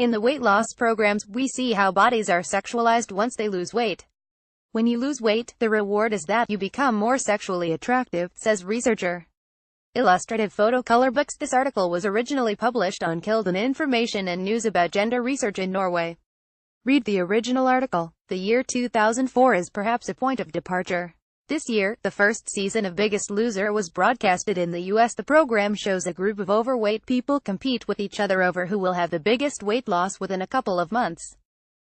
In the weight loss programs, we see how bodies are sexualized once they lose weight. When you lose weight, the reward is that you become more sexually attractive, says researcher. Illustrative photo color books. This article was originally published on Kilden Information and News about gender research in Norway. Read the original article. The year 2004 is perhaps a point of departure. This year, the first season of Biggest Loser was broadcasted in the US. The program shows a group of overweight people compete with each other over who will have the biggest weight loss within a couple of months.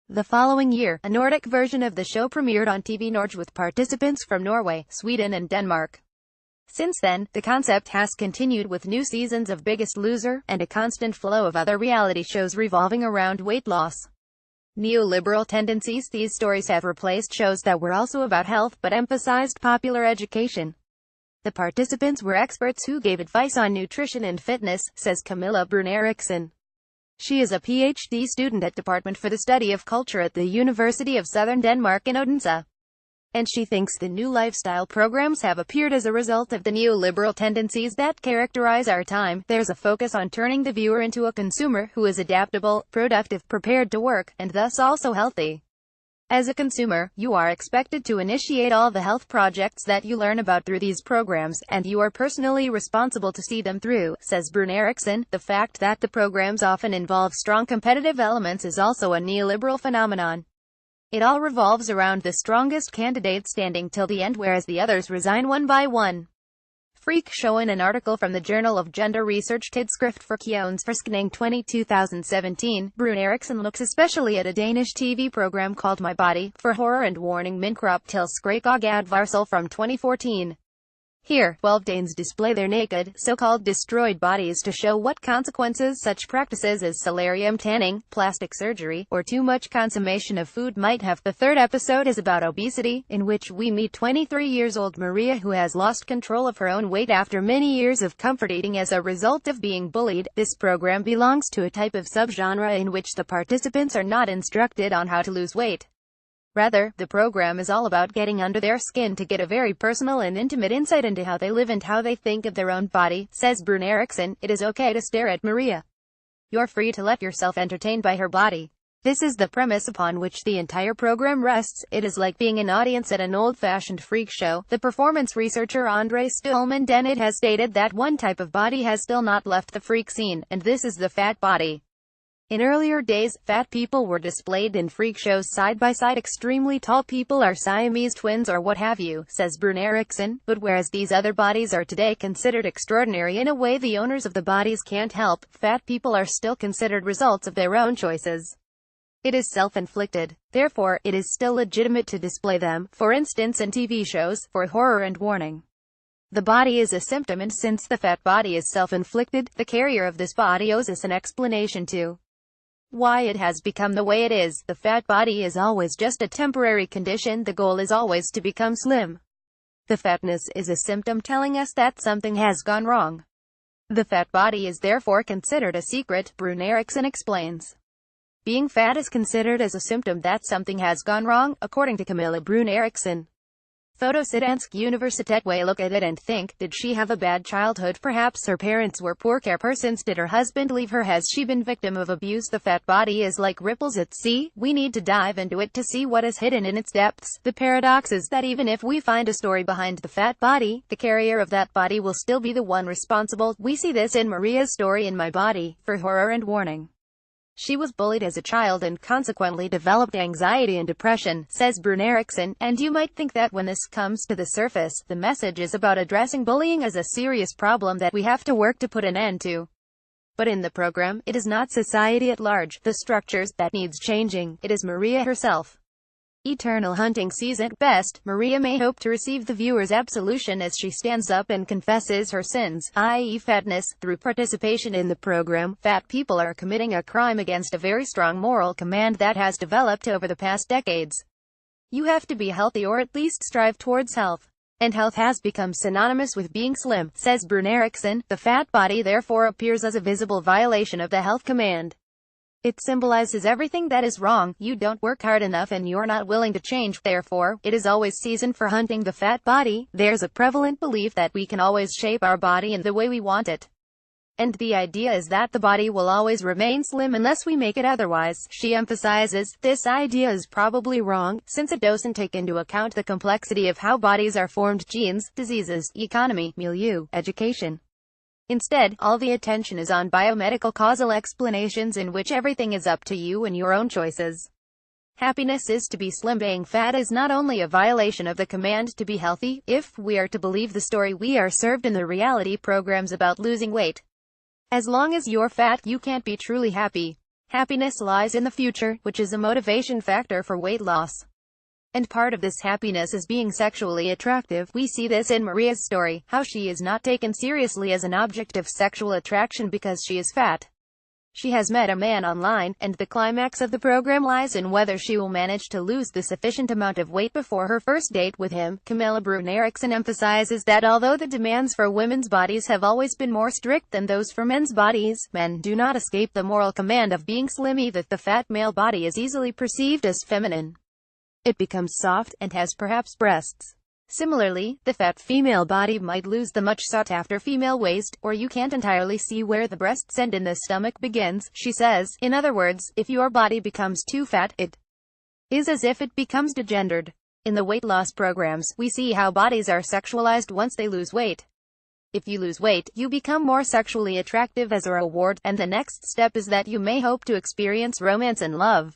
The following year, a Nordic version of the show premiered on TV Norge with participants from Norway, Sweden and Denmark. Since then, the concept has continued with new seasons of Biggest Loser, and a constant flow of other reality shows revolving around weight loss. Neoliberal tendencies. These stories have replaced shows that were also about health but emphasized popular education. The participants were experts who gave advice on nutrition and fitness, says Camilla Brun Eriksson. She is a PhD student at Department for the Study of Culture at the University of Southern Denmark in Odense. And she thinks the new lifestyle programs have appeared as a result of the neoliberal tendencies that characterize our time. There's a focus on turning the viewer into a consumer who is adaptable, productive, prepared to work, and thus also healthy. As a consumer, you are expected to initiate all the health projects that you learn about through these programs, and you are personally responsible to see them through, says Brun Eriksson. The fact that the programs often involve strong competitive elements is also a neoliberal phenomenon. It all revolves around the strongest candidate standing till the end, whereas the others resign one by one. Freak Show. In an article from the Journal of Gender Research Tidsskrift for Kjønnsforskning 2017, Brun Eriksson looks especially at a Danish TV program called My Body, for horror and warning min krop til skræk og advarsel from 2014. Here, 12 Danes display their naked, so-called destroyed bodies to show what consequences such practices as solarium tanning, plastic surgery, or too much consummation of food might have. The third episode is about obesity, in which we meet 23-year-old Maria, who has lost control of her own weight after many years of comfort eating as a result of being bullied. This program belongs to a type of subgenre in which the participants are not instructed on how to lose weight. Rather, the program is all about getting under their skin to get a very personal and intimate insight into how they live and how they think of their own body, says Brun Eriksson. It is okay to stare at Maria. You're free to let yourself entertain by her body. This is the premise upon which the entire program rests. It is like being an audience at an old-fashioned freak show. The performance researcher Andre Stillman Dennett has stated that one type of body has still not left the freak scene, and this is the fat body. In earlier days, fat people were displayed in freak shows side by side. Extremely tall people are Siamese twins or what have you, says Brun Eriksson. But whereas these other bodies are today considered extraordinary in a way the owners of the bodies can't help, fat people are still considered results of their own choices. It is self-inflicted. Therefore, it is still legitimate to display them, for instance in TV shows, for horror and warning. The body is a symptom, and since the fat body is self-inflicted, the carrier of this body owes us an explanation to why it has become the way it is. The fat body is always just a temporary condition. The goal is always to become slim. The fatness is a symptom telling us that something has gone wrong. The fat body is therefore considered a secret, Brun Eriksson explains. Being fat is considered as a symptom that something has gone wrong, according to Camilla Brun Eriksson. Photosyddansk Universitet. We look at it and think, did she have a bad childhood? Perhaps her parents were poor care persons. Did her husband leave her? Has she been victim of abuse? The fat body is like ripples at sea. We need to dive into it to see what is hidden in its depths. The paradox is that even if we find a story behind the fat body, the carrier of that body will still be the one responsible. We see this in Maria's story in My Body, for horror and warning. She was bullied as a child and consequently developed anxiety and depression, says Brun Eriksson, and you might think that when this comes to the surface, the message is about addressing bullying as a serious problem that we have to work to put an end to. But in the program, it is not society at large, the structures, that needs changing. It is Maria herself. Eternal hunting sees at best. Maria may hope to receive the viewer's absolution as she stands up and confesses her sins, i.e. fatness. Through participation in the program, fat people are committing a crime against a very strong moral command that has developed over the past decades. You have to be healthy, or at least strive towards health. And health has become synonymous with being slim, says Brun Eriksson. The fat body therefore appears as a visible violation of the health command. It symbolizes everything that is wrong. You don't work hard enough and you're not willing to change. Therefore, it is always season for hunting the fat body. There's a prevalent belief that we can always shape our body in the way we want it. And the idea is that the body will always remain slim unless we make it otherwise. She emphasizes, this idea is probably wrong, since it doesn't take into account the complexity of how bodies are formed, genes, diseases, economy, milieu, education. Instead, all the attention is on biomedical causal explanations in which everything is up to you and your own choices. Happiness is to be slim. Being fat is not only a violation of the command to be healthy, if we are to believe the story we are served in the reality programs about losing weight. As long as you're fat, you can't be truly happy. Happiness lies in the future, which is a motivation factor for weight loss. And part of this happiness is being sexually attractive. We see this in Maria's story, how she is not taken seriously as an object of sexual attraction because she is fat. She has met a man online, and the climax of the program lies in whether she will manage to lose the sufficient amount of weight before her first date with him. Camilla Brune-Erickson emphasizes that although the demands for women's bodies have always been more strict than those for men's bodies, men do not escape the moral command of being slim either. The fat male body is easily perceived as feminine. It becomes soft, and has perhaps breasts. Similarly, the fat female body might lose the much sought-after female waist, or you can't entirely see where the breasts end and the stomach begins, she says. In other words, if your body becomes too fat, it is as if it becomes degendered. In the weight loss programs, we see how bodies are sexualized once they lose weight. If you lose weight, you become more sexually attractive as a reward, and the next step is that you may hope to experience romance and love.